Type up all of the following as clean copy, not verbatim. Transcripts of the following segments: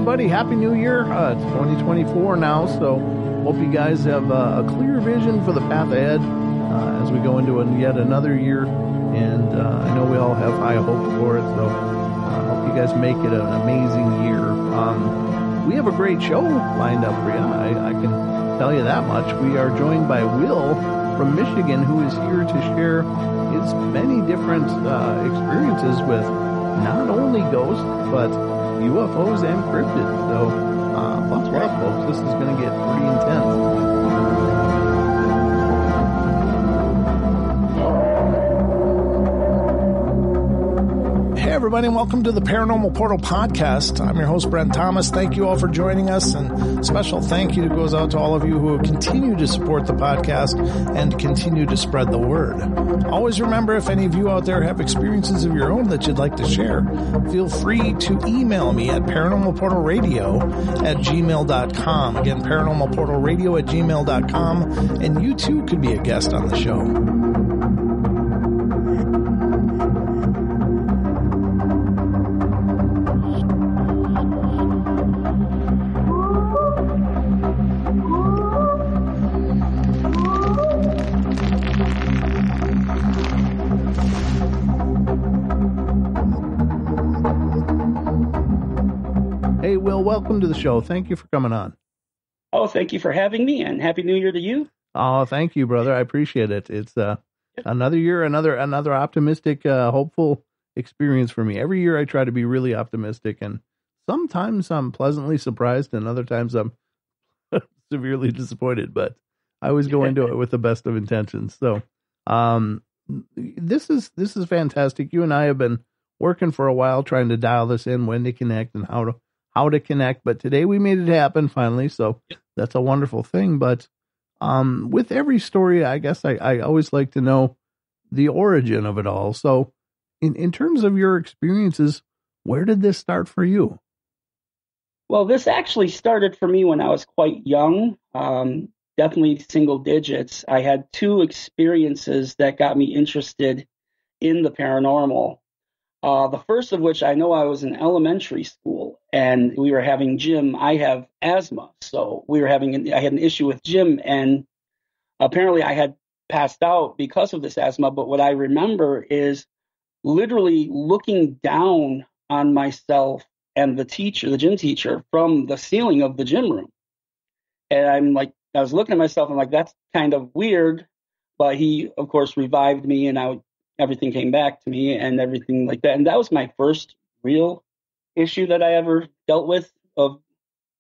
everybody. Happy New Year. It's 2024 now, so hope you guys have a clear vision for the path ahead as we go into yet another year. And I know we all have high hope for it, so I hope you guys make it an amazing year. We have a great show lined up for you. I can tell you that much. We are joined by Will from Michigan, who is here to share his many different experiences with not only ghosts, but UFOs and cryptids. So, buckle up, folks. This is going to get pretty intense. Hey, everybody, and welcome to the Paranormal Portal Podcast. I'm your host, Brent Thomas. Thank you all for joining us, and special thank you goes out to all of you who continue to support the podcast and continue to spread the word. Always remember, if any of you out there have experiences of your own that you'd like to share, feel free to email me at paranormalportalradio@gmail.com. Again, paranormalportalradio@gmail.com, and you too could be a guest on the show. Hey, Will, welcome to the show. Thank you for coming on. Oh, thank you for having me, and Happy New Year to you. Oh, thank you, brother. I appreciate it. It's another year, another optimistic, hopeful experience for me. Every year I try to be really optimistic, and sometimes I'm pleasantly surprised, and other times I'm severely disappointed, but I always go into it with the best of intentions. So this is fantastic. You and I have been working for a while trying to dial this in, when to connect and how to connect, but today we made it happen finally, so that's a wonderful thing. But with every story, I guess I always like to know the origin of it all. So in terms of your experiences, where did this start for you? Well, this actually started for me when I was quite young, definitely single digits. I had two experiences that got me interested in the paranormal. The first of which, I know I was in elementary school and we were having gym. I have asthma, so I had an issue with gym, and apparently I had passed out because of this asthma. But what I remember is literally looking down on myself and the gym teacher, from the ceiling of the gym room. And I was looking at myself, I'm like, that's kind of weird. But he, of course, revived me, and everything came back to me and everything like that. And that was my first real issue that I ever dealt with, of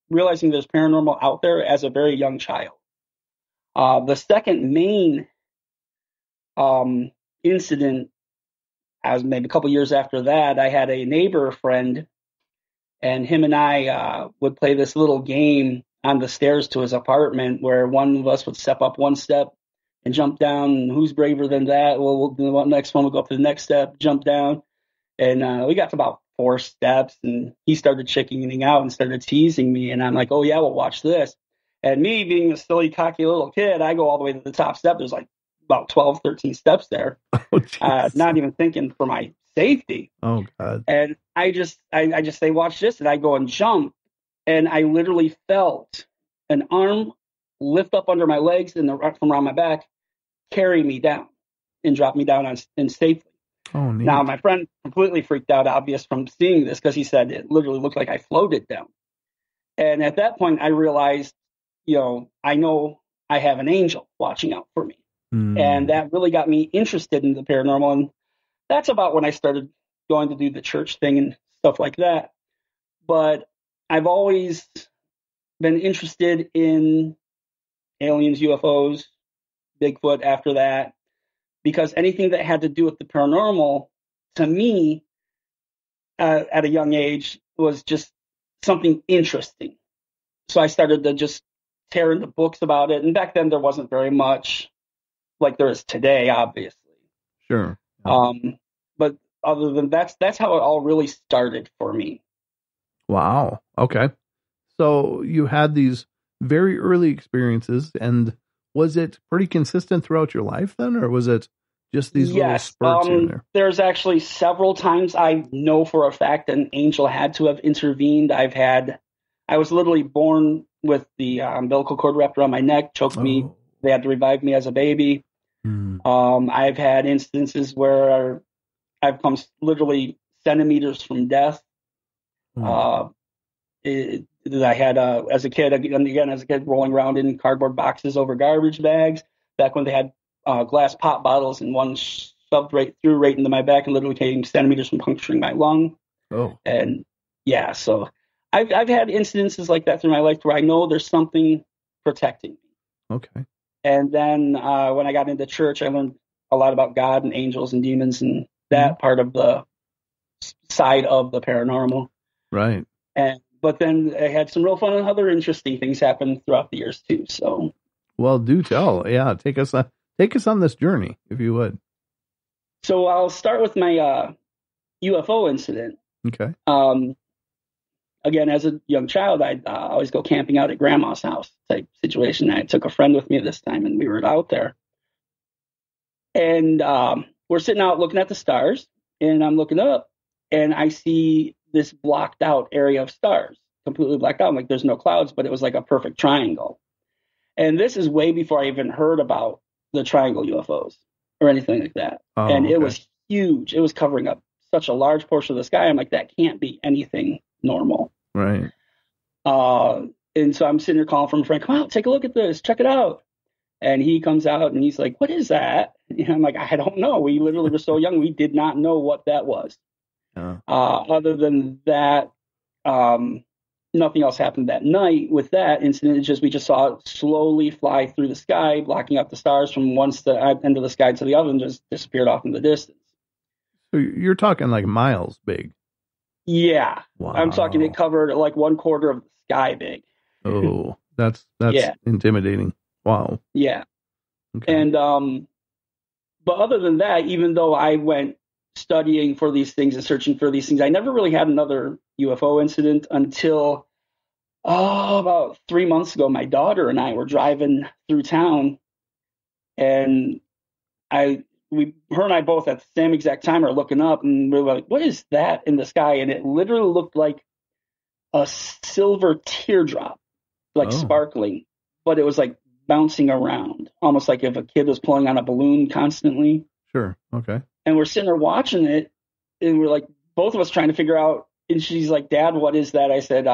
realizing there's paranormal out there as a very young child. The second main incident, as maybe a couple years after that, I had a neighbor friend, and him and I would play this little game on the stairs to his apartment where one of us would step up one step and jump down, and who's braver than that? Well, the next one will go up to the next step, jump down. And we got to about 4 steps, and he started chickening out and started teasing me. And I'm like, oh, yeah, well, watch this. And me being a silly, cocky little kid, I go all the way to the top step. There's like about 12, 13 steps there, not even thinking for my safety. Oh, God. And I just say, watch this. And I go and jump. And I literally felt an arm lift up under my legs and from around my back, carry me down and drop me down in safely. Oh, neat. Now, my friend completely freaked out, obvious, from seeing this, because he said it literally looked like I floated down. And at that point, I realized, I know I have an angel watching out for me. And that really got me interested in the paranormal. And that's about when I started going to do the church thing and stuff like that. But I've always been interested in aliens, UFOs, Bigfoot after that, because anything that had to do with the paranormal, to me, at a young age, was just something interesting. So I started to just tear into books about it. And back then there wasn't very much like there is today, obviously. Sure. But other than that's how it all really started for me. Wow. Okay. So you had these very early experiences, and was it pretty consistent throughout your life then, or was it just these little spurts in there? There's actually several times I know for a fact an angel had to have intervened. I've had I was literally born with the umbilical cord wrapped around my neck, choked me. They had to revive me as a baby. I've had instances where I've come literally centimeters from death. I had, as a kid, rolling around in cardboard boxes over garbage bags. Back when they had glass pop bottles, and one shoved right into my back and literally came centimeters from puncturing my lung. And yeah, so I've had incidences like that through my life where I know there's something protecting me. Okay. And then when I got into church, I learned a lot about God and angels and demons and that part of the side of the paranormal. Right. But then I had some real fun and other interesting things happen throughout the years too. So, well, do tell. Yeah, take us on this journey, if you would. So I'll start with my UFO incident. Okay. Again, as a young child, I'd always go camping out at grandma's house type situation. I took a friend with me this time, and we were out there. And we're sitting out looking at the stars, and I'm looking up, and I see this blocked out area of stars, completely blacked out. I'm like, there's no clouds, but it was like a perfect triangle. And this is way before I even heard about the triangle UFOs or anything like that. And it was huge. It was covering up such a large portion of the sky. I'm like, that can't be anything normal. Right. And so I'm sitting there calling from a friend, come out, take a look at this, check it out. And he comes out and he's like, what is that? And I'm like, I don't know. We literally were so young, we did not know what that was. Other than that, nothing else happened that night with that incident. It's just we just saw it slowly fly through the sky, blocking out the stars from one end of the sky to the other, and just disappeared off in the distance. So you're talking like miles big. Yeah. Wow. I'm talking it covered like 1/4 of the sky big. Oh, that's intimidating. Wow. Yeah. Okay. And but other than that, even though I went studying for these things and searching for these things, I never really had another UFO incident until about 3 months ago. My daughter and I were driving through town, and her and I both at the same exact time are looking up, and we were like, what is that in the sky? And it literally looked like a silver teardrop, like sparkling, but it was like bouncing around, almost like if a kid was pulling on a balloon constantly. Sure. Okay. And we're sitting there watching it, and we're like, both of us trying to figure out. And she's like, Dad, what is that? I said,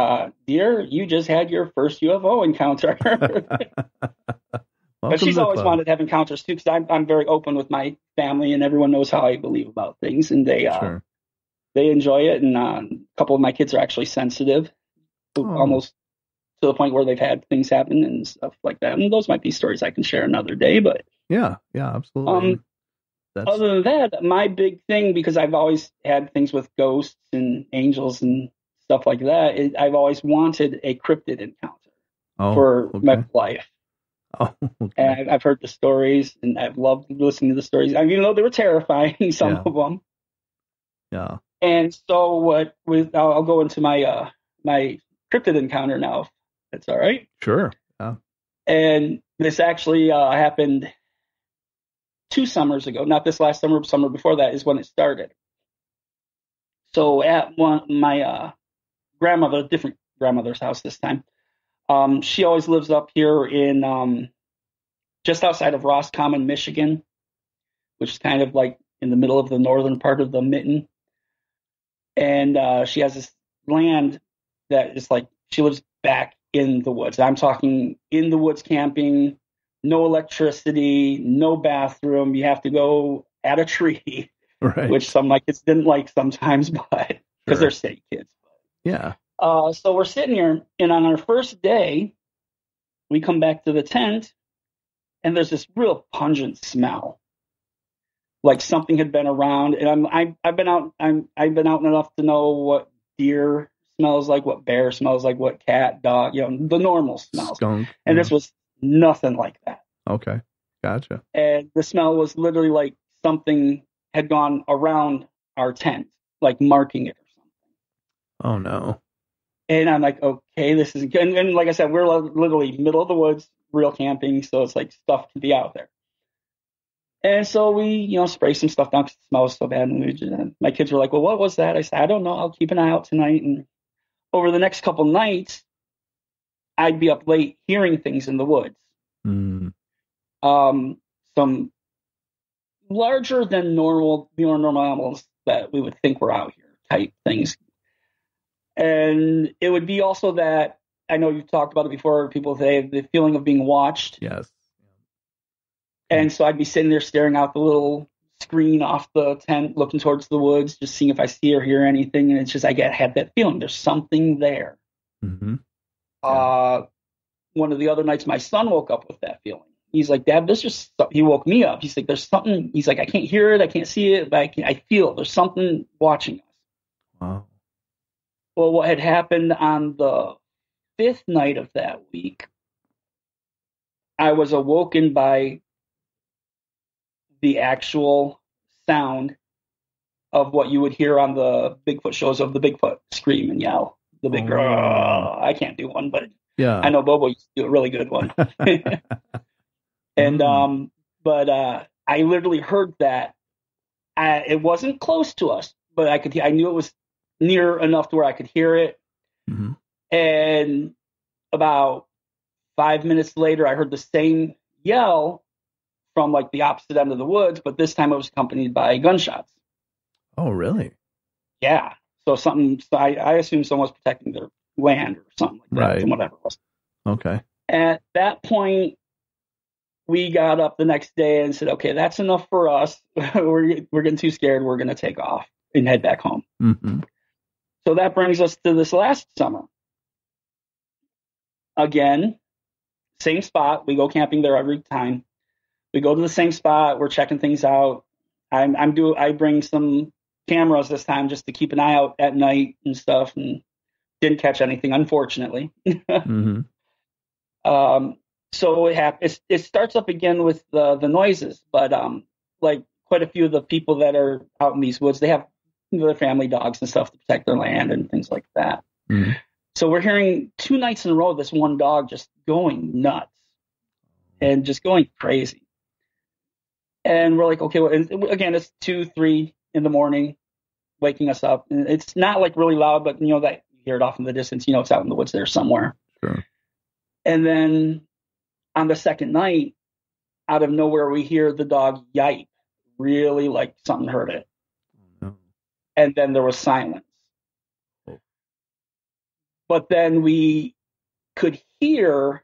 dear, you just had your first UFO encounter. But she's always wanted to have encounters too, because I'm very open with my family, and everyone knows how I believe about things, and they enjoy it. And a couple of my kids are actually sensitive, almost to the point where they've had things happen and stuff like that. And those might be stories I can share another day. But yeah, absolutely. Other than that, my big thing, because I've always had things with ghosts and angels and stuff like that, I've always wanted a cryptid encounter for my life. And I've heard the stories, and I've loved listening to the stories. I mean, even though they were terrifying, some of them. Yeah. And so I'll go into my my cryptid encounter now, if that's all right. Sure. Yeah. And this actually happened 2 summers ago. Not this last summer, but summer before that is when it started. So at my grandmother, different grandmother's house this time. She always lives up here in just outside of Roscommon, Michigan, which is kind of like in the middle of the northern part of the mitten. And she has this land that is like, she lives back in the woods. I'm talking in the woods camping, no electricity, no bathroom. You have to go at a tree, which some of my kids didn't like sometimes, but because they're state kids. Yeah. So we're sitting here, and on our first day, we come back to the tent, and there's this real pungent smell, like something had been around. And I've been out enough to know what deer smells like, what bear smells like, what cat, dog, the normal smells. Skunk. And this was nothing like that. Okay, gotcha. And the smell was literally like something had gone around our tent, like marking it or something. Oh no. And I'm like, okay, this is good. And like I said, we're literally middle of the woods, real camping, so it's like stuff to be out there. And so we, spray some stuff down because it smells so bad. And my kids were like, well, what was that? I said, I don't know. I'll keep an eye out tonight. And over the next couple nights, I'd be up late hearing things in the woods. Mm. Some larger than normal animals that we would think were out here type things. And it would be also that, I know you've talked about it before, people say the feeling of being watched. Yes. And so I'd be sitting there staring out the little screen off the tent, looking towards the woods, just seeing if I see or hear anything. And it's just, I had that feeling there's something there. Mm-hmm. Yeah. One of the other nights, my son woke up with that feeling. He's like, Dad, he woke me up. He's like, there's something. He's like, I can't hear it. I can't see it, but I feel there's something watching us. Wow. Well, what had happened on the 5th night of that week, I was awoken by the actual sound of what you would hear on the Bigfoot shows of the Bigfoot scream and yell. The big, I can't do one, but yeah, I know Bobo used to do a really good one. And, but I literally heard that. It wasn't close to us, but I knew it was near enough to where I could hear it. Mm-hmm. And about 5 minutes later, I heard the same yell from like the opposite end of the woods, but this time it was accompanied by gunshots. Oh, really? Yeah. So I assume someone was protecting their land or something like that, right, from whatever it was. Okay. At that point, we got up the next day and said, okay, that's enough for us. We're getting too scared. We're going to take off and head back home. Mm-hmm. So that brings us to this last summer. Again, same spot. We go camping there every time. We go to the same spot. We're checking things out. I bring some cameras this time just to keep an eye out at night and stuff, and didn't catch anything, unfortunately. Mm-hmm. So it starts up again with the noises, but like quite a few of the people that are out in these woods, they have their family dogs and stuff to protect their land and things like that. Mm-hmm. So we're hearing 2 nights in a row this one dog just going nuts and just going crazy. And we're like, okay, well, and again, it's 2, 3 in the morning, waking us up. And it's not like really loud, but that you hear it off in the distance, it's out in the woods there somewhere. Sure. And then on the second night, out of nowhere, we hear the dog yipe, really like something hurt it. Oh, no. And then there was silence. Oh. But then we could hear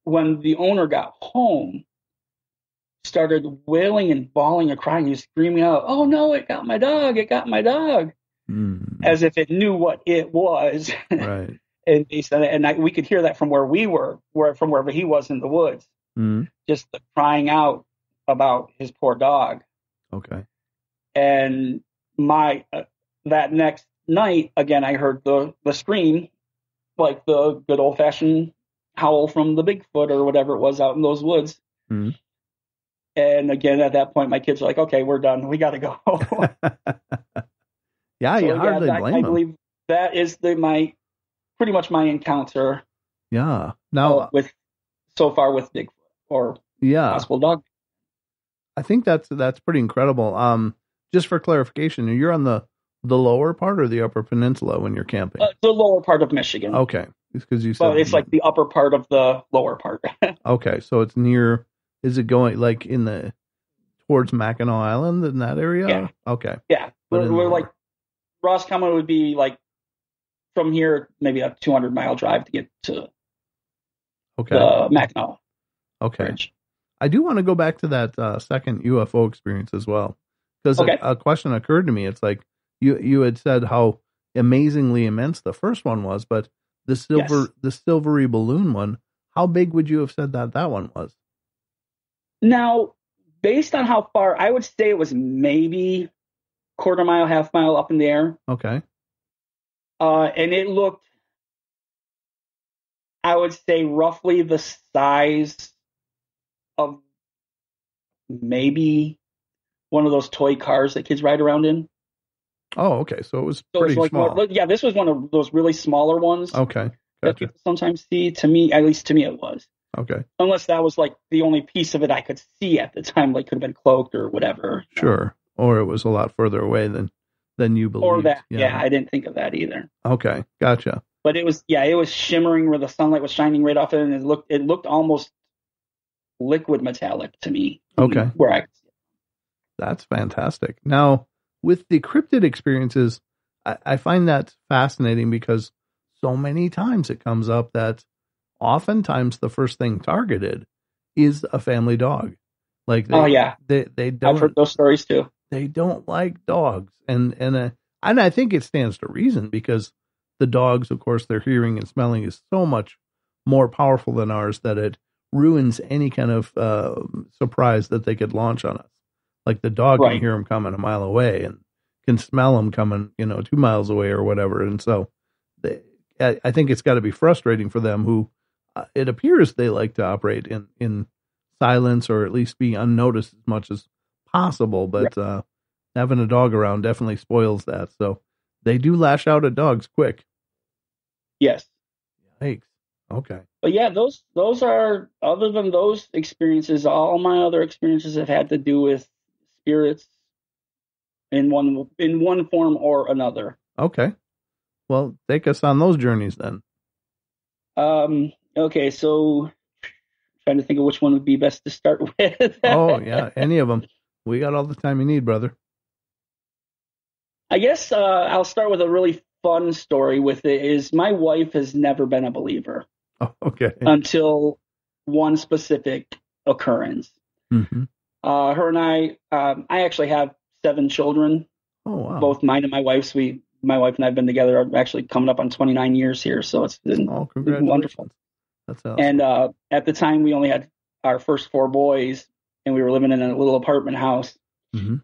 when the owner got home, started wailing and bawling and crying. He was screaming out, "Oh no, it got my dog! It got my dog!" As if it knew what it was. Right. And we could hear that from where we were, from wherever he was in the woods. Mm. Just the crying out about his poor dog. Okay. And that next night, again, I heard the scream, like the good old fashioned howl from the Bigfoot or whatever it was out in those woods. Mm. And again, at that point, my kids are like, okay, we're done. We got to go. Yeah, you hardly blame them. I believe that is pretty much my encounter. Yeah. Now, so far with Bigfoot or possible dog. I think that's pretty incredible. Just for clarification, you're on the lower part or the upper peninsula when you're camping? The lower part of Michigan. Okay. Because you said. But it's like the upper part of the lower part. Okay. So it's near. Is it going like towards Mackinac Island in that area? Yeah. Okay. Yeah. We're like, Roscommon would be like from here, maybe a 200-mile drive to get to the Mackinac. Okay. Bridge. I do want to go back to that second UFO experience as well. Because a question occurred to me. It's like you had said how amazingly immense the first one was, but the silvery balloon one, how big would you have said that one was? Now, based on how far, I would say it was maybe quarter mile, half mile up in the air. Okay. And it looked, I would say, roughly the size of maybe one of those toy cars that kids ride around in. Oh, okay. So it was pretty small. This was one of those really smaller ones. Okay. Gotcha. That people sometimes see. At least to me, it was. Okay. Unless that was like the only piece of it I could see at the time, like could have been cloaked or whatever. Sure. Or it was a lot further away than you believed. Or that. Yeah, I didn't think of that either. Okay. Gotcha. But it was shimmering where the sunlight was shining right off it, and it looked almost liquid metallic to me. Okay. Where I could see it. That's fantastic. Now, with the cryptid experiences, I find that fascinating because so many times it comes up that oftentimes the first thing targeted is a family dog. Like, they don't. I've heard those stories too. They don't like dogs, and I think it stands to reason because the dogs, of course, their hearing and smelling is so much more powerful than ours that it ruins any kind of surprise that they could launch on us. Like the dog can hear them coming a mile away and can smell them coming, 2 miles away or whatever. And so I think it's got to be frustrating for them who it appears they like to operate in silence or at least be unnoticed as much as possible. But having a dog around definitely spoils that. So they do lash out at dogs quick. Yes. Yikes. Okay. But yeah, those are, other than those experiences, all my other experiences have had to do with spirits in one form or another. Okay. Well, take us on those journeys then. Okay, so trying to think of which one would be best to start with. Oh, yeah, any of them. We got all the time you need, brother. I guess I'll start with a really fun story with it is my wife has never been a believer. Oh, okay. Until one specific occurrence. Mm-hmm. Her and I actually have 7 children. Oh, wow. Both mine and my wife's. My wife and I have been together actually coming up on 29 years here. So it's been wonderful. That's awesome. And at the time we only had our first 4 boys and we were living in a little apartment house. Mm-hmm.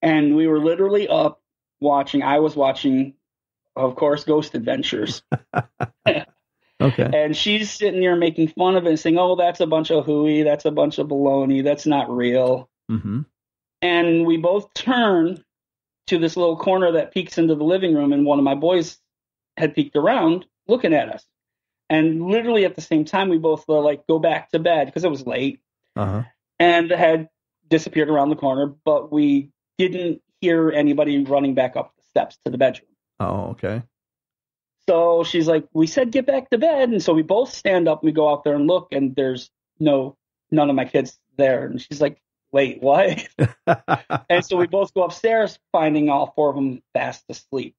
And we were literally up I was watching, of course, Ghost Adventures. Okay. And she's sitting there making fun of it and saying, oh, that's a bunch of hooey. That's a bunch of baloney. That's not real. Mm-hmm. And we both turn to this little corner that peeks into the living room. And one of my boys had peeked around looking at us. And literally at the same time, we both go back to bed because it was late. Uh-huh. And had disappeared around the corner. But we didn't hear anybody running back up the steps to the bedroom. Oh, okay. So she's like, we said get back to bed. And so we both stand up and we go out there and look, and there's none of my kids there. And she's like, wait, what? And so we both go upstairs, finding all 4 of them fast asleep.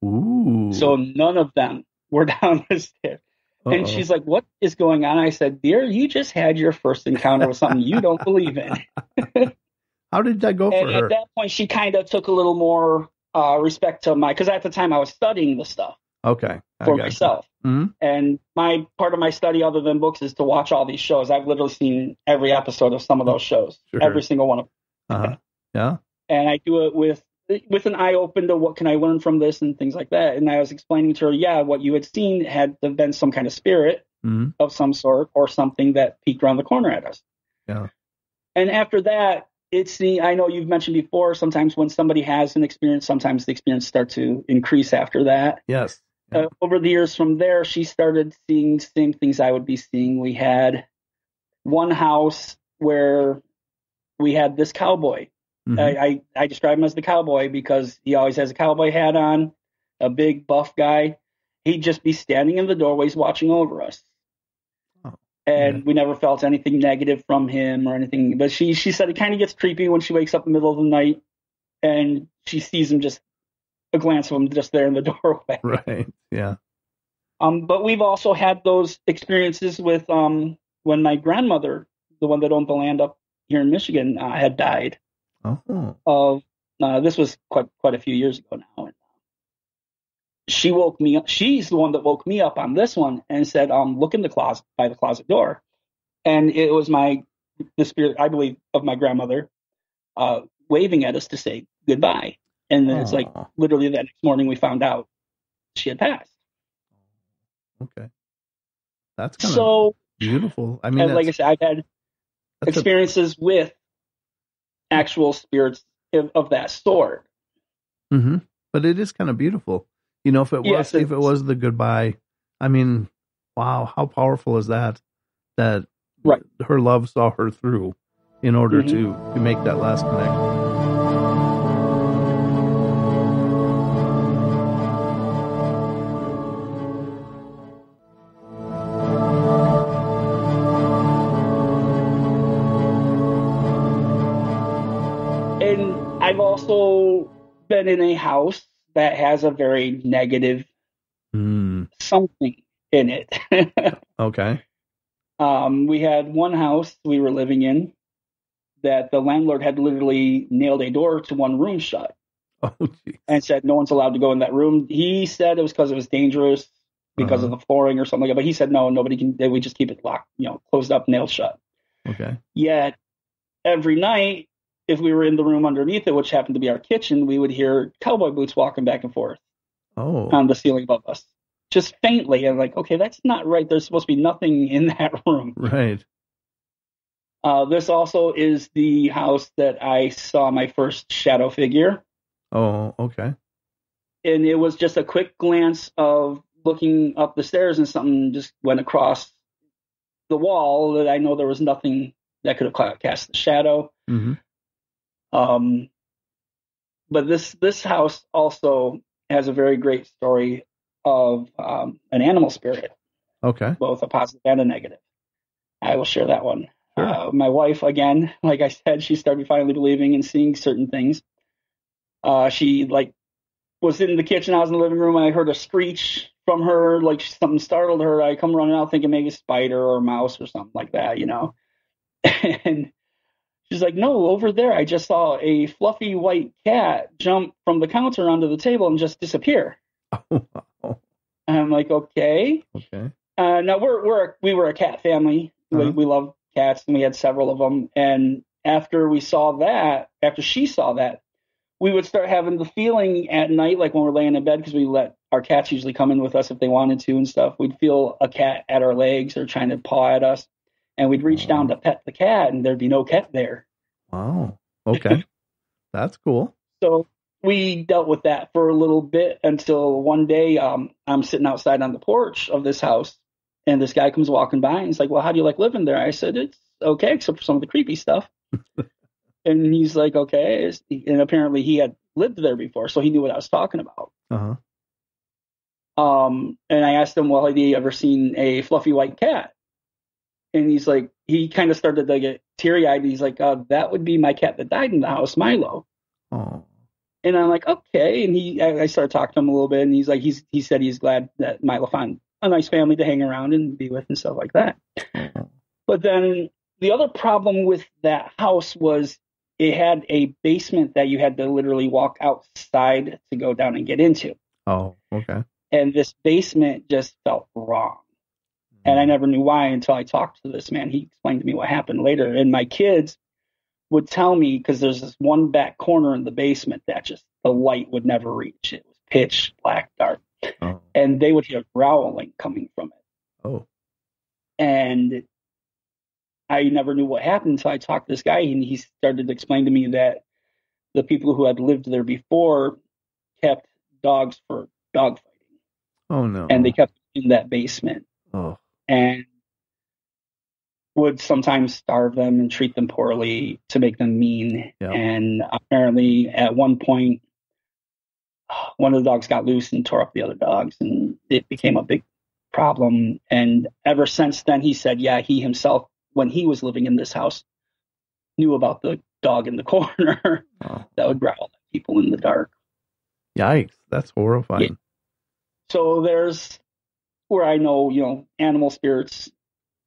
Ooh. So none of them were down the stairs. Uh-oh. And she's like, what is going on? I said, dear, you just had your first encounter with something you don't believe in. How did that go for her? At that point, she kind of took a little more respect to because at the time I was studying the stuff. Okay. For myself. Mm-hmm. And part of my study other than books is to watch all these shows. I've literally seen every episode of some of those shows, every single one of them. Uh-huh. Yeah. And I do it with an eye open to what can I learn from this and things like that. And I was explaining to her, what you had seen had been some kind of spirit of some sort or something that peeked around the corner at us. Yeah. And after that, I know you've mentioned before, sometimes when somebody has an experience, sometimes the experience starts to increase after that. Yes. Over the years from there, she started seeing the same things I would be seeing. We had one house where we had this cowboy. Mm-hmm. I describe him as the cowboy because he always has a cowboy hat on, a big buff guy. He'd just be standing in the doorways watching over us. Oh, and we never felt anything negative from him or anything. But she said it kind of gets creepy when she wakes up in the middle of the night and she sees him just a glance of him just there in the doorway. Right. Yeah. But we've also had those experiences with when my grandmother, the one that owned the land up here in Michigan, had died. Oh. This was quite a few years ago now. And she woke me up. She's the one that woke me up on this one and said, "Look in the closet by the closet door." And it was the spirit, I believe, of my grandmother waving at us to say goodbye. And then it's like literally that next morning we found out she had passed. Okay. That's kind of beautiful. I mean, like I said, I've had experiences with actual spirits of that sort. Mm-hmm. But it is kind of beautiful. If it was the goodbye, I mean, wow, how powerful is that? That her love saw her through in order to make that last connection. I've also been in a house that has a very negative something in it. Okay. We had one house we were living in that the landlord had literally nailed a door to one room shut. Oh, geez. And said no one's allowed to go in that room. He said it was because it was dangerous because of the flooring or something like that. But he said no, nobody can. We just keep it locked, closed up, nailed shut. Okay. Yet every night, if we were in the room underneath it, which happened to be our kitchen, we would hear cowboy boots walking back and forth on the ceiling above us, just faintly. And like, okay, that's not right. There's supposed to be nothing in that room. Right. This also is the house that I saw my first shadow figure. Oh, okay. And it was just a quick glance of looking up the stairs, and something just went across the wall that I know there was nothing that could have cast the shadow. Mm-hmm. But this house also has a very great story of an animal spirit. Okay. Both a positive and a negative. I will share that one. Sure. My wife, again, like I said, she started finally believing and seeing certain things. She was in the kitchen. I was in the living room, and I heard a screech from her, like something startled her. I come running out thinking maybe a spider or a mouse or something like that, And she's like, no, over there, I just saw a fluffy white cat jump from the counter onto the table and just disappear. Oh, wow. And I'm like, okay. Okay. Now we were a cat family. We love cats, and we had several of them. And after she saw that, we would start having the feeling at night, like when we're laying in bed, because we let our cats usually come in with us if they wanted to and stuff. We'd feel a cat at our legs or trying to paw at us, and we'd reach down to pet the cat, and there'd be no cat there. Wow. Okay. That's cool. So we dealt with that for a little bit until one day I'm sitting outside on the porch of this house, and this guy comes walking by, and he's like, well, how do you like living there? I said, it's okay, except for some of the creepy stuff. And he's like, okay. And apparently he had lived there before, so he knew what I was talking about. Uh-huh. And I asked him, well, had he ever seen a fluffy white cat? And he's like, he kind of started to get teary-eyed. He's like, that would be my cat that died in the house, Milo. Oh. And I'm like, okay. And I started talking to him a little bit, and he's like, he said he's glad that Milo found a nice family to hang around and be with and stuff like that. Uh-huh. But then the other problem with that house was it had a basement that you had to literally walk outside to go down and get into. Oh, okay. And this basement just felt wrong. And I never knew why until I talked to this man. He explained to me what happened later. And my kids would tell me, because there's this one back corner in the basement that just the light would never reach. It was pitch black dark. Oh. And they would hear growling coming from it. Oh. And I never knew what happened until I talked to this guy, and he started to explain to me that the people who had lived there before kept dogs for dog fighting. Oh, no. And they kept in that basement. Oh. And would sometimes starve them and treat them poorly to make them mean. Yep. And apparently at one point, one of the dogs got loose and tore up the other dogs, and it became a big problem. And ever since then, he said, yeah, he himself, when he was living in this house, knew about the dog in the corner that would growl at people in the dark. Yikes, that's horrifying. Yeah. So there's where I know, animal spirits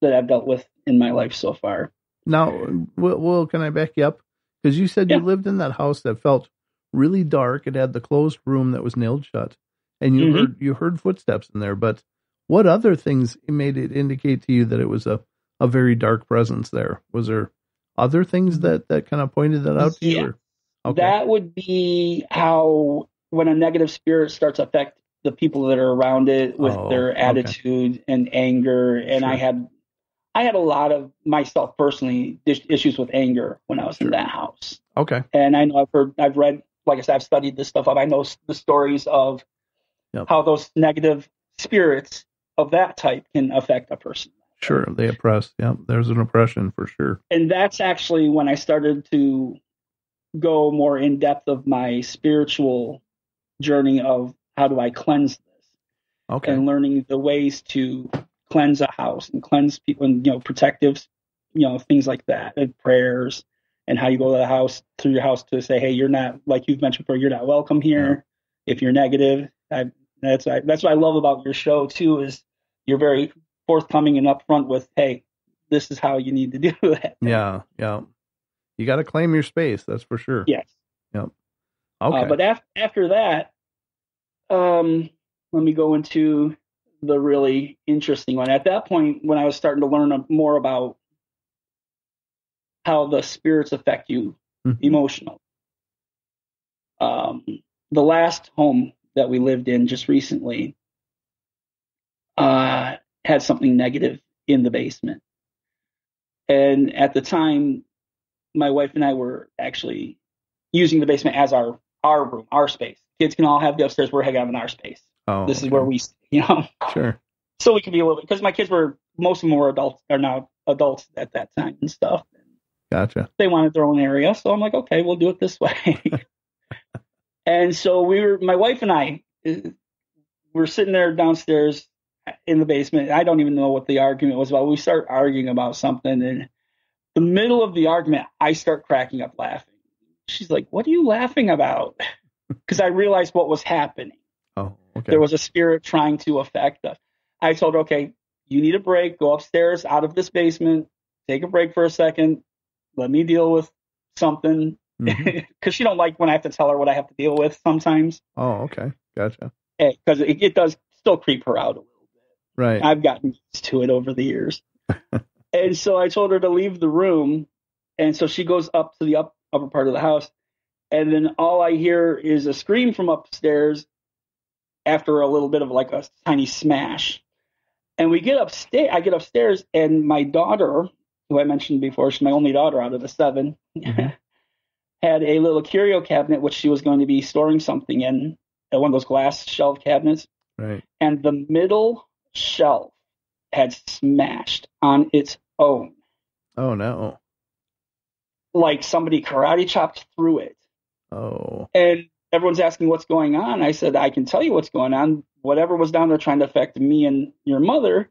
that I've dealt with in my life so far. Now, well, can I back you up? Because you said you lived in that house that felt really dark. It had the closed room that was nailed shut, and you heard footsteps in there. But what other things made it indicate to you that it was a very dark presence there? Was there other things that kind of pointed that out to you? Or? Okay. That would be how when a negative spirit starts to affect the people that are around it with their attitude and anger. And I had a lot of myself personally issues with anger when I was in that house. Okay. And I know I've read, like I said, I've studied this stuff up. I know the stories of how those negative spirits of that type can affect a person. Sure. They oppress. Yeah. There's an oppression for sure. And that's actually when I started to go more in depth of my spiritual journey of how do I cleanse this? Okay. And learning the ways to cleanse a house and cleanse people and, protectives, things like that, and prayers and how you go to the house, through your house, to say, hey, you're not, like you've mentioned before, you're not welcome here. If you're negative. That's what I love about your show too, is you're very forthcoming and upfront with, hey, this is how you need to do that. Yeah. You got to claim your space. That's for sure. Yes. Yep. Okay. But after that, let me go into the really interesting one. At that point, when I was starting to learn more about how the spirits affect you emotionally, the last home that we lived in just recently had something negative in the basement. And at the time, my wife and I were actually using the basement as our room, our space. Kids can all have the upstairs. We're having our space. Oh, this is where we, Sure. So we can be a little bit, because my kids most of them were adults, are now adults at that time and stuff. Gotcha. They wanted their own area. So I'm like, okay, we'll do it this way. And so my wife and I were sitting there downstairs in the basement. I don't even know what the argument was about. We start arguing about something, and the middle of the argument, I start cracking up laughing. She's like, what are you laughing about? Because I realized what was happening. Oh, okay. There was a spirit trying to affect us. I told her, okay, you need a break. Go upstairs out of this basement. Take a break for a second. Let me deal with something. Because she don't like when I have to tell her what I have to deal with sometimes. Oh, okay. Gotcha. Because it does still creep her out a little bit. Right. I've gotten used to it over the years. And so I told her to leave the room. And so she goes up to the upper part of the house. And then all I hear is a scream from upstairs after a little bit of like a tiny smash. And we get upstairs. I get upstairs, and my daughter, who I mentioned before, she's my only daughter out of the 7, had a little curio cabinet, which she was going to be storing something in, one of those glass shelf cabinets. Right. And the middle shelf had smashed on its own. Oh, no. Like somebody karate chopped through it. Oh. And everyone's asking what's going on. I said, I can tell you what's going on. Whatever was down there trying to affect me and your mother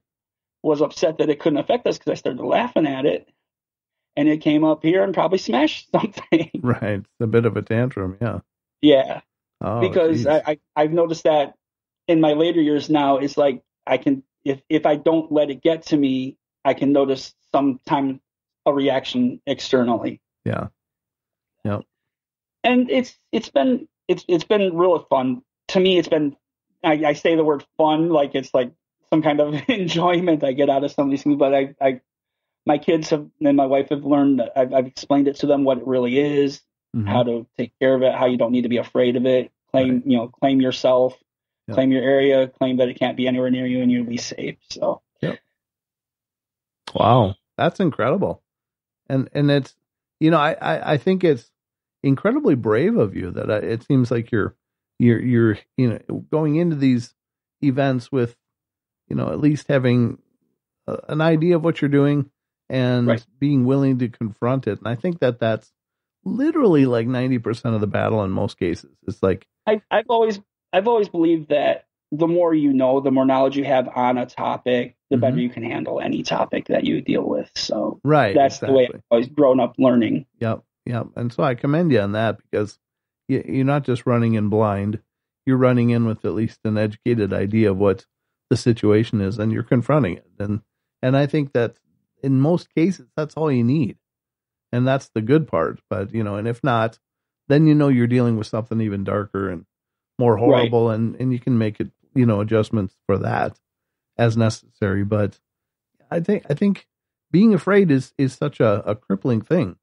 was upset that it couldn't affect us, because I started laughing at it. And it came up here and probably smashed something. Right. It's a bit of a tantrum. Yeah. Yeah. Oh, because I've noticed that in my later years now, it's like I can, if I don't let it get to me, I can notice sometime a reaction externally. Yeah. Yep. And it's been real fun. To me, it's been, I say the word fun like it's like some kind of enjoyment I get out of some of these things, but my kids have, and my wife have learned, I've explained it to them what it really is, how to take care of it, how you don't need to be afraid of it, claim yourself, claim your area, claim that it can't be anywhere near you, and you'll be safe. So, wow, that's incredible. And it's, I think it's incredibly brave of you that it seems like you're going into these events with, at least having an idea of what you're doing and being willing to confront it. And I think that's literally like 90% of the battle in most cases. It's like, I've always believed that the more you know, the more knowledge you have on a topic, the better you can handle any topic that you deal with. So that's the way I've always grown up learning. Yep. And so I commend you on that, because you're not just running in blind. You're running in with at least an educated idea of what the situation is, and you're confronting it. And I think that in most cases, that's all you need. And that's the good part. But, and if not, then you're dealing with something even darker and more horrible, and you can make it, adjustments for that as necessary. But I think being afraid is such a crippling thing.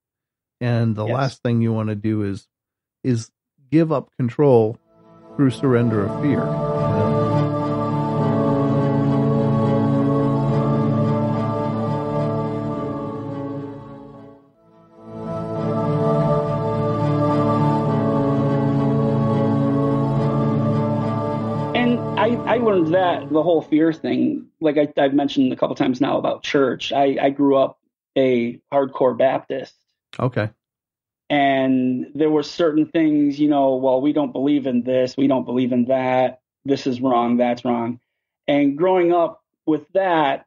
And the last thing you want to do is give up control through surrender of fear. And I learned that the whole fear thing, like I've mentioned a couple times now about church. I grew up a hardcore Baptist. Okay. And there were certain things, well, we don't believe in this, we don't believe in that, this is wrong, that's wrong. And growing up with that,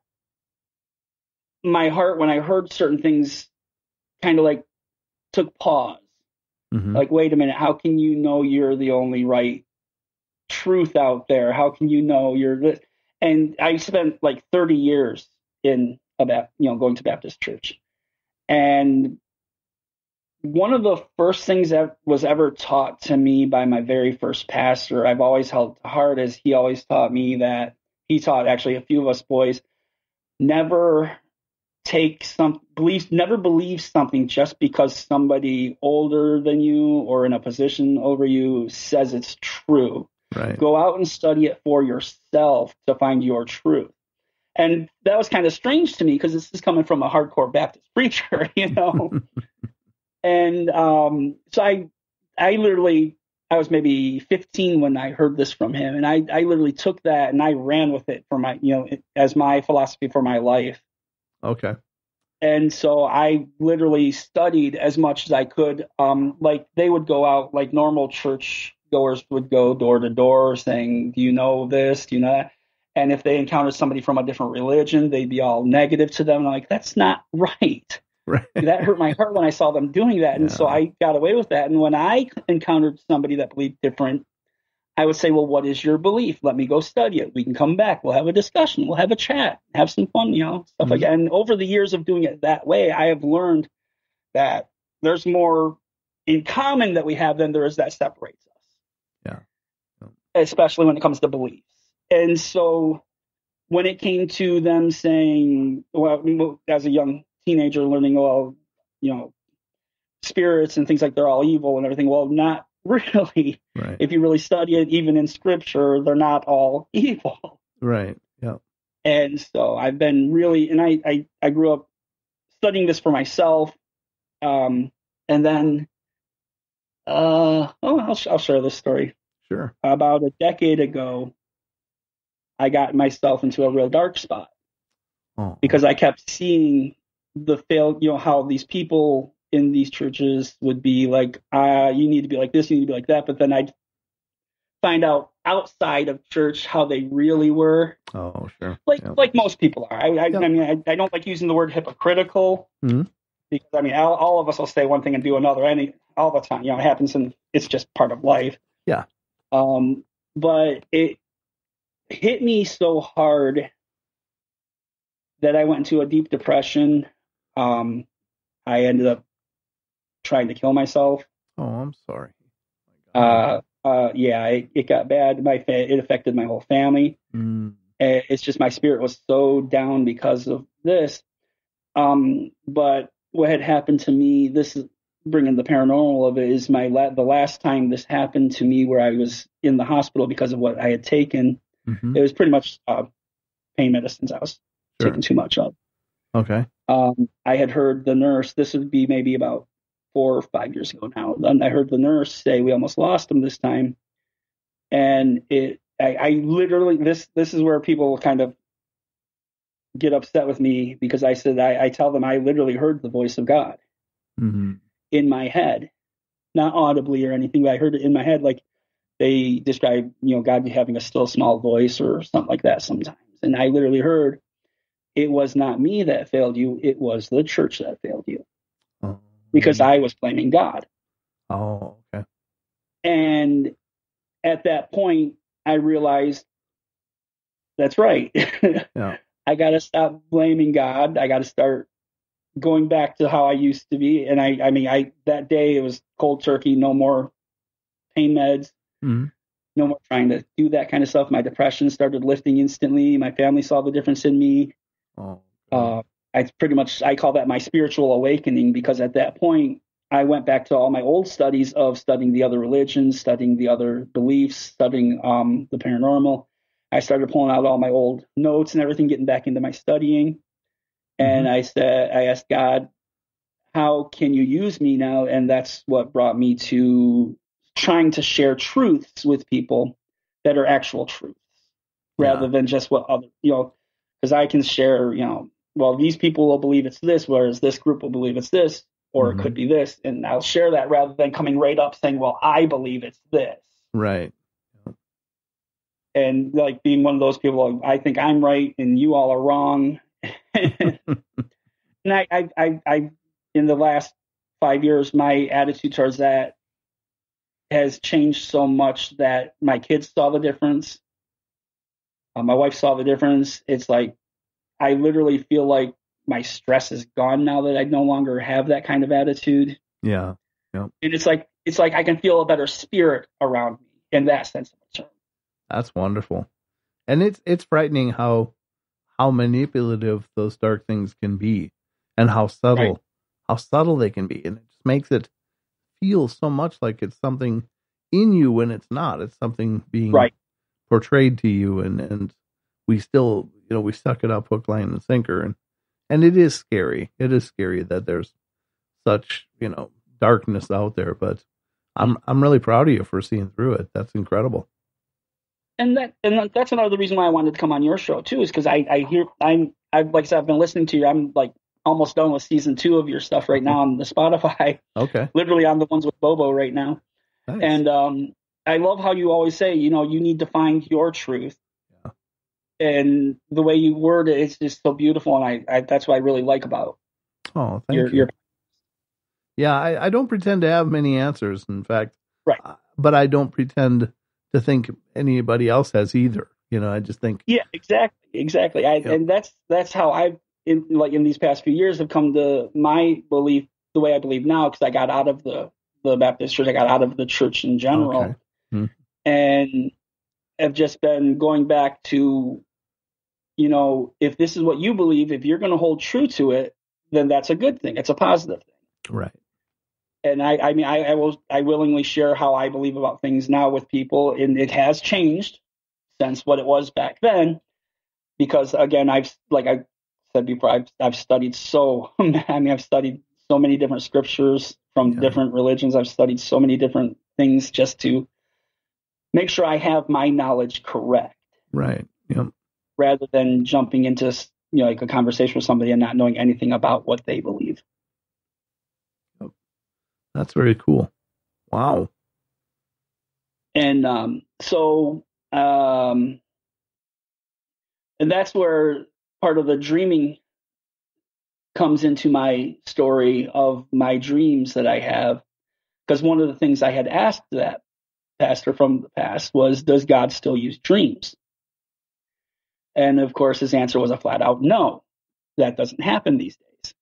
my heart, when I heard certain things kind of like took pause. Like, wait a minute, how can you know you're the only right truth out there? How can you know you're this? And I spent like 30 years in going to Baptist church. And one of the first things that was ever taught to me by my very first pastor, I've always held to heart, is he always taught me that, he taught actually a few of us boys, never believe something just because somebody older than you or in a position over you says it's true. Right. Go out and study it for yourself to find your truth. And that was kind of strange to me because this is coming from a hardcore Baptist preacher, And so I was maybe 15 when I heard this from him, and I literally took that and I ran with it for my, as my philosophy for my life. Okay. And so I literally studied as much as I could. Like they would go out, like normal church goers would go door to door saying, do you know this? Do you know that? And if they encountered somebody from a different religion, they'd be all negative to them. And I'm like, that's not right. Right. That hurt my heart when I saw them doing that. And so I got away with that. And when I encountered somebody that believed different, I would say, well, what is your belief? Let me go study it. We can come back. We'll have a discussion. We'll have a chat, have some fun, stuff like that. And over the years of doing it that way, I have learned that there's more in common that we have than there is that separates us. Yeah. Especially when it comes to beliefs. And so when it came to them saying, well, as a young teenager learning, spirits and things like they're all evil and everything. Well, not really. Right. If you really study it, even in scripture, they're not all evil. Right. Yeah. And so I've been really, and I grew up studying this for myself. And then, I'll share this story. Sure. About a decade ago, I got myself into a real dark spot because I kept seeing how these people in these churches would be like, you need to be like this, you need to be like that. But then I'd find out outside of church how they really were. Oh, sure. Like most people are. I mean, I don't like using the word hypocritical because I mean, all of us will say one thing and do another all the time. It happens, and it's just part of life. Yeah. But it hit me so hard that I went into a deep depression. I ended up trying to kill myself. Oh, I'm sorry. It got bad. It affected my whole family. It's just my spirit was so down because of this. But what had happened to me, this is bringing the paranormal of it, is the last time this happened to me where I was in the hospital because of what I had taken. It was pretty much pain medicines I was taking too much of. Okay. I had heard the nurse, this would be maybe about 4 or 5 years ago now. Then I heard the nurse say, we almost lost him this time. And I literally, this is where people kind of get upset with me because I said, I tell them I literally heard the voice of God in my head, not audibly or anything, but I heard it in my head. Like they describe, God having a still small voice or something like that sometimes. And I literally heard, it was not me that failed you. It was the church that failed you. Because I was blaming God. Oh, okay. And at that point, I realized that's right. Yeah. I got to stop blaming God. I got to start going back to how I used to be. And I mean, that day it was cold turkey, no more pain meds, no more trying to do that kind of stuff. My depression started lifting instantly. My family saw the difference in me. I call that my spiritual awakening, because at that point I went back to all my old studies of studying the other religions, studying the other beliefs, studying the paranormal. I started pulling out all my old notes and everything, getting back into my studying. And I asked God, how can you use me now? And that's what brought me to trying to share truths with people that are actual truths rather than just what other, because I can share, well, these people will believe it's this, whereas this group will believe it's this, or it could be this. And I'll share that rather than coming right up saying, well, I believe it's this. Right. And like being one of those people, I think I'm right and you all are wrong. And I in the last 5 years, my attitude towards that has changed so much that my kids saw the difference. My wife saw the difference. It's like I literally feel like my stress is gone now that I no longer have that kind of attitude. Yeah. Yeah. And it's like I can feel a better spirit around me in that sense of the term. That's wonderful. And it's frightening how manipulative those dark things can be, and how subtle they can be. And it just makes it feel so much like it's something in you when it's not. It's something being portrayed to you, and we still, we suck it up hook, line, and sinker. And it is scary. It is scary that there's such, darkness out there, but I'm really proud of you for seeing through it. That's incredible. And that's another reason why I wanted to come on your show too, is because I've like I said, I've been listening to you. I'm like almost done with season 2 of your stuff right now on the Spotify. Okay. Literally on the ones with Bobo right now. Nice. And I love how you always say, you need to find your truth. Yeah. And the way you word it is just so beautiful, and I that's what I really like about. Oh, thank you. Yeah, I don't pretend to have many answers. In fact, but I don't pretend to think anybody else has either. I just think. Yeah, exactly. And that's how I've in these past few years have come to my belief, the way I believe now, because I got out of the Baptist church, I got out of the church in general, and have just been going back to, if this is what you believe, if you're going to hold true to it, then that's a good thing. It's a positive thing. Right. And I willingly share how I believe about things now with people, and it has changed since what it was back then, because again, like I said before, I've studied I've studied so many different scriptures from different religions. I've studied so many different things just to make sure I have my knowledge correct. Right. Yep. Rather than jumping into like a conversation with somebody and not knowing anything about what they believe. That's very cool. Wow. And and that's where part of the dreaming comes into my story of my dreams that I have. Because one of the things I had asked that pastor from the past was, does God still use dreams? And of course, his answer was a flat out no. That doesn't happen these days.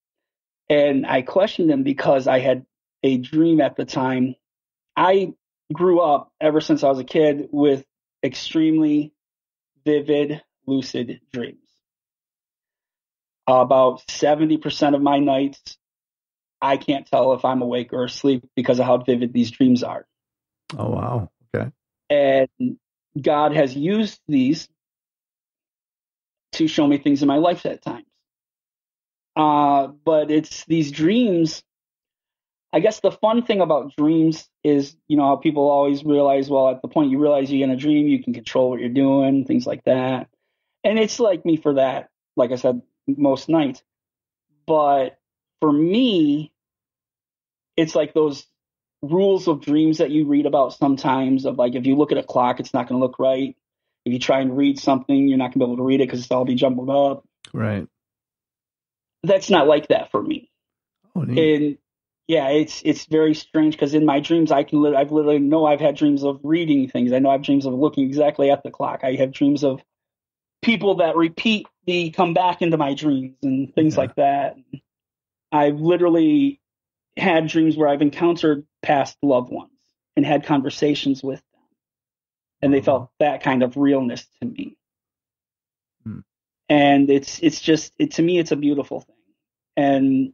And I questioned him because I had a dream at the time. I grew up ever since I was a kid with extremely vivid, lucid dreams. About 70% of my nights, I can't tell if I'm awake or asleep because of how vivid these dreams are. Oh, wow. Okay. And God has used these to show me things in my life at times. But it's these dreams. I guess the fun thing about dreams is, how people always realize, well, at the point you realize you're in a dream, you can control what you're doing, things like that. And it's like me for that, like I said, most nights. But for me, it's like those rules of dreams that you read about sometimes of like, if you look at a clock, it's not going to look right. If you try and read something, you're not going to be able to read it because it's all be jumbled up. Right. That's not like that for me. Oh, neat. And yeah, it's very strange because in my dreams, I've had dreams of reading things. I know I have dreams of looking exactly at the clock. I have dreams of people that come back into my dreams and things like that. I've literally had dreams where I've encountered past loved ones and had conversations with them. And they felt that kind of realness to me. And it's to me, it's a beautiful thing. And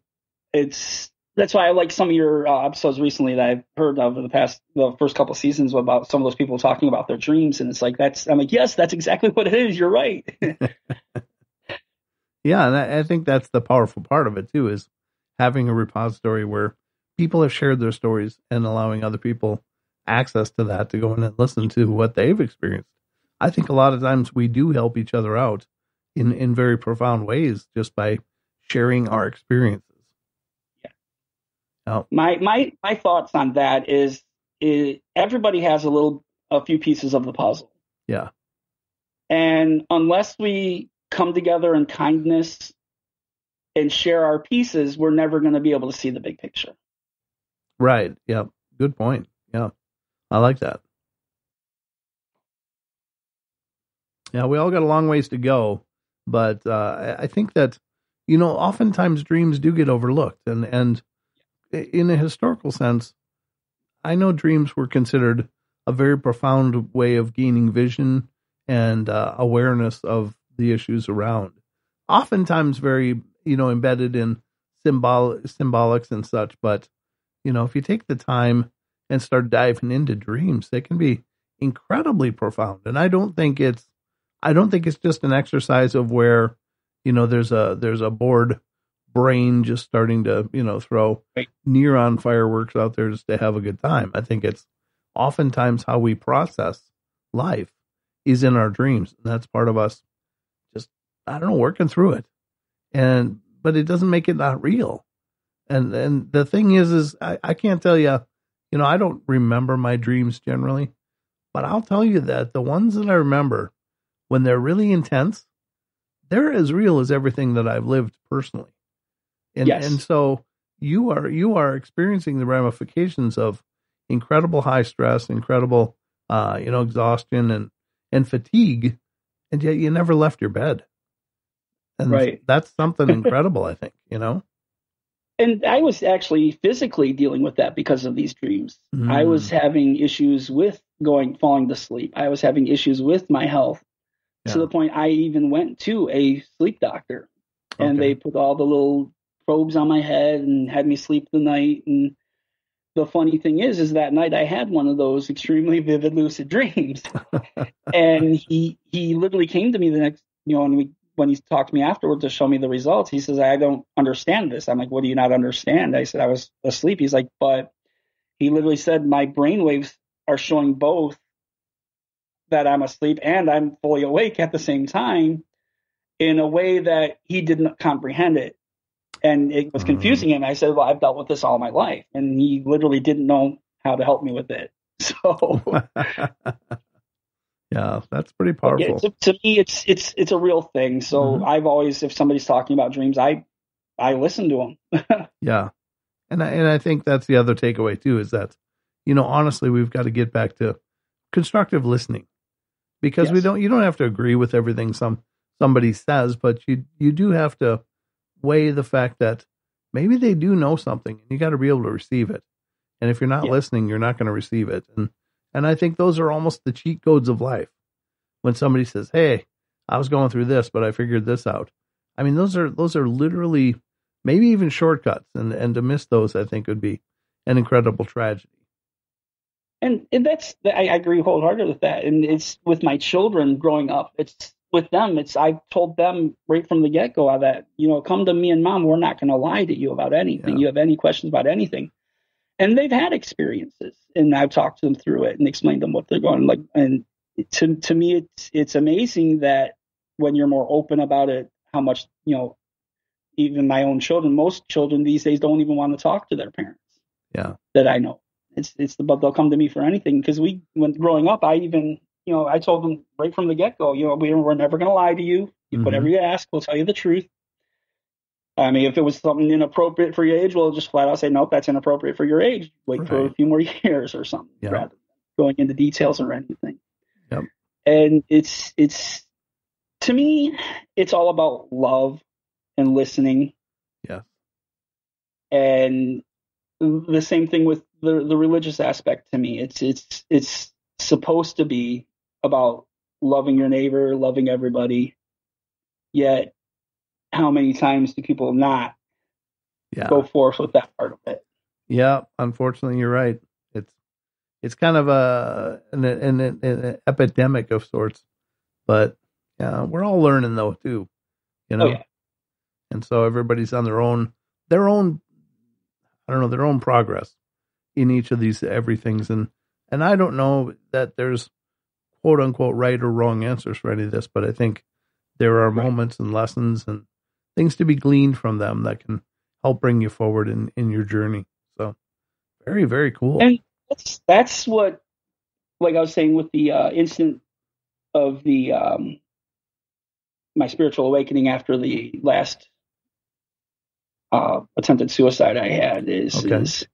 that's why I like some of your episodes recently that I've heard of the first couple of seasons about some of those people talking about their dreams. And it's like, I'm like, yes, that's exactly what it is. You're right. Yeah. And I think that's the powerful part of it too, is having a repository where people have shared their stories and allowing other people access to that to go in and listen to what they've experienced. I think a lot of times we do help each other out in very profound ways just by sharing our experiences. Oh. My thoughts on that is everybody has a few pieces of the puzzle. Yeah. And unless we come together in kindness and share our pieces, we're never going to be able to see the big picture. Right. Yeah. Good point. Yeah. I like that. Yeah. We all got a long ways to go, but I think that, oftentimes dreams do get overlooked. And in a historical sense, I know dreams were considered a very profound way of gaining vision and awareness of the issues around. Oftentimes very, embedded in symbolics and such. But, if you take the time and start diving into dreams, they can be incredibly profound. And I don't think it's just an exercise of where, there's a bored brain just starting to, throw neuron fireworks out there just to have a good time. I think it's oftentimes how we process life is in our dreams. And that's part of us just, I don't know, working through it. But it doesn't make it not real. And the thing is I can't tell you, I don't remember my dreams generally, but I'll tell you that the ones that I remember, when they're really intense, they're as real as everything that I've lived personally. And so you are experiencing the ramifications of incredible high stress, incredible, exhaustion and fatigue, and yet you never left your bed. And that's something incredible, I think, And I was actually physically dealing with that because of these dreams. I was having issues with falling to sleep. I was having issues with my health to the point I even went to a sleep doctor, and they put all the little probes on my head and had me sleep the night. And the funny thing is that night I had one of those extremely vivid lucid dreams. And he literally came to me the next, when he talked to me afterward to show me the results, he says, I don't understand this. I'm like, what do you not understand? I said, I was asleep. He's like, but he literally said, my brainwaves are showing both that I'm asleep and I'm fully awake at the same time, in a way that he didn't comprehend it. And it was confusing him. I said, well, I've dealt with this all my life. And he literally didn't know how to help me with it. So yeah, that's pretty powerful. To me, it's a real thing. So I've always, if somebody's talking about dreams, I listen to them. Yeah. And I think that's the other takeaway too, is that, honestly, we've got to get back to constructive listening, because you don't have to agree with everything somebody says, but you do have to weigh the fact that maybe they do know something, and you got to be able to receive it. And if you're not listening, you're not going to receive it. And I think those are almost the cheat codes of life. When somebody says, hey, I was going through this, but I figured this out. I mean, those are literally maybe even shortcuts. And to miss those, I think, would be an incredible tragedy. And I agree wholeheartedly with that. And it's with my children growing up. It's with them. I told them right from the get-go that, come to me and Mom, we're not going to lie to you about anything. You have any questions about anything. And they've had experiences, and I've talked to them through it and explained to them what they're going like. And to me, it's amazing that when you're more open about it, how much, even my own children, most children these days don't even want to talk to their parents. Yeah. That I know. But they'll come to me for anything, because when growing up, I even, I told them right from the get-go, we're never going to lie to you. Whatever you ask, we'll tell you the truth. I mean, if it was something inappropriate for your age, we'll just flat out say, nope, that's inappropriate for your age. Wait for a few more years or something, rather than going into details or anything. Yep. And it's to me, it's all about love and listening. Yeah. And the same thing with the religious aspect to me. It's supposed to be about loving your neighbor, loving everybody. Yet, how many times do people not go forth with that part of it? Yeah, unfortunately, you're right. It's kind of an epidemic of sorts, but we're all learning though too, and so everybody's on their own progress in each of these everythings, and I don't know that there's quote unquote right or wrong answers for any of this, but I think there are moments and lessons and things to be gleaned from them that can help bring you forward in your journey. So very, very cool. And that's what, like I was saying with the incident of the my spiritual awakening after the last attempted suicide I had is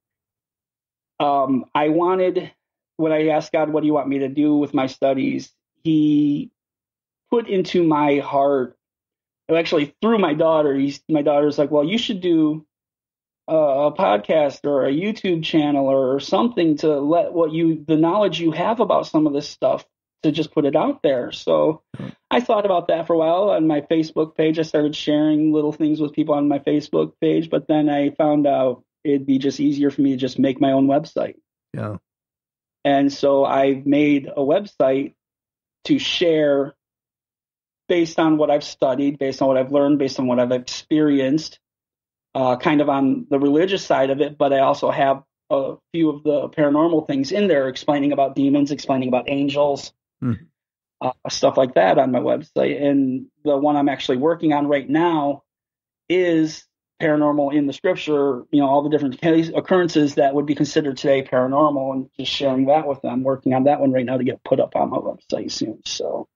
when I asked God, what do you want me to do with my studies? He put into my heart, actually through my daughter, my daughter's like, well, you should do a podcast or a YouTube channel or something to let the knowledge you have about some of this stuff, to just put it out there. So I thought about that for a while. On my Facebook page, I started sharing little things with people on my Facebook page, but then I found out it'd be just easier for me to just make my own website. Yeah. And so I've made a website to share based on what I've studied, based on what I've learned, based on what I've experienced, kind of on the religious side of it. But I also have a few of the paranormal things in there, explaining about demons, explaining about angels, stuff like that on my website. And the one I'm actually working on right now is paranormal in the scripture, all the different occurrences that would be considered today paranormal, and just sharing that with them. Working on that one right now to get put up on my website soon. So,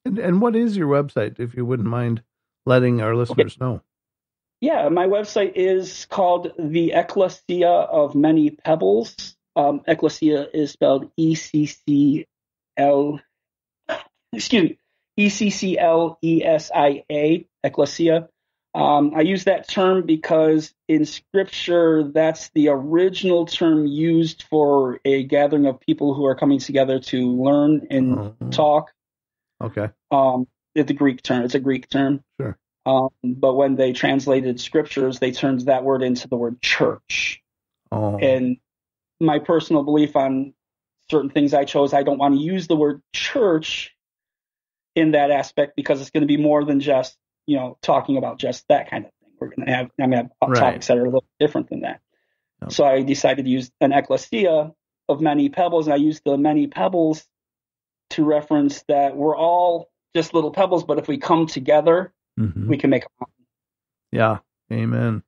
and what is your website, if you wouldn't mind letting our listeners know? Yeah, my website is called The Ecclesia of Many Pebbles. Ecclesia is spelled ECCLESIA. Ecclesia. I use that term because in Scripture, that's the original term used for a gathering of people who are coming together to learn and talk. Okay. It's a Greek term. Sure. But when they translated Scriptures, they turned that word into the word church. And my personal belief on certain things I chose, I don't want to use the word church in that aspect, because it's going to be more than just talking about just that kind of thing. I'm going to have topics that are a little different than that. Yep. So I decided to use an ecclesia of many pebbles, and I used the many pebbles to reference that we're all just little pebbles, but if we come together, we can make a mountain. Yeah. Amen.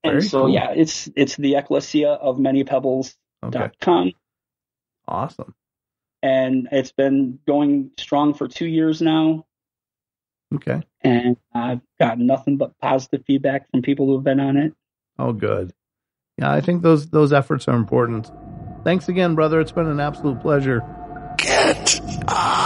And so, cool. It's the ecclesia of many pebbles.com. Awesome. And it's been going strong for 2 years now. Okay. And I've got nothing but positive feedback from people who have been on it. Oh, good. Yeah, I think those efforts are important. Thanks again, brother. It's been an absolute pleasure. Get out!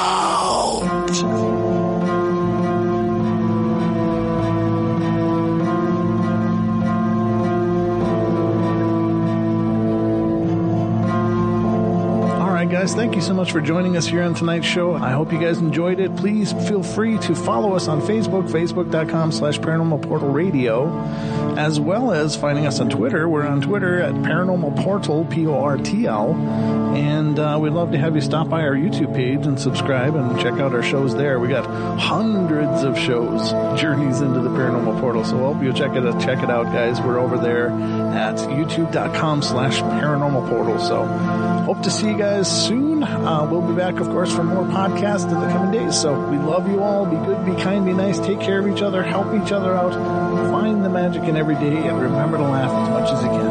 Guys, thank you so much for joining us here on tonight's show. I hope you guys enjoyed it. Please feel free to follow us on Facebook, facebook.com/Paranormal Portal Radio, as well as finding us on Twitter. We're on Twitter at Paranormal Portal, PORTL, and we'd love to have you stop by our YouTube page and subscribe and check out our shows there. We got hundreds of shows, Journeys into the Paranormal Portal, so I hope you'll check it out, guys. We're over there at youtube.com/Paranormal Portal, so hope to see you guys soon. We'll be back, of course, for more podcasts in the coming days. So we love you all. Be good, be kind, be nice. Take care of each other. Help each other out. Find the magic in every day, and remember to laugh as much as you can.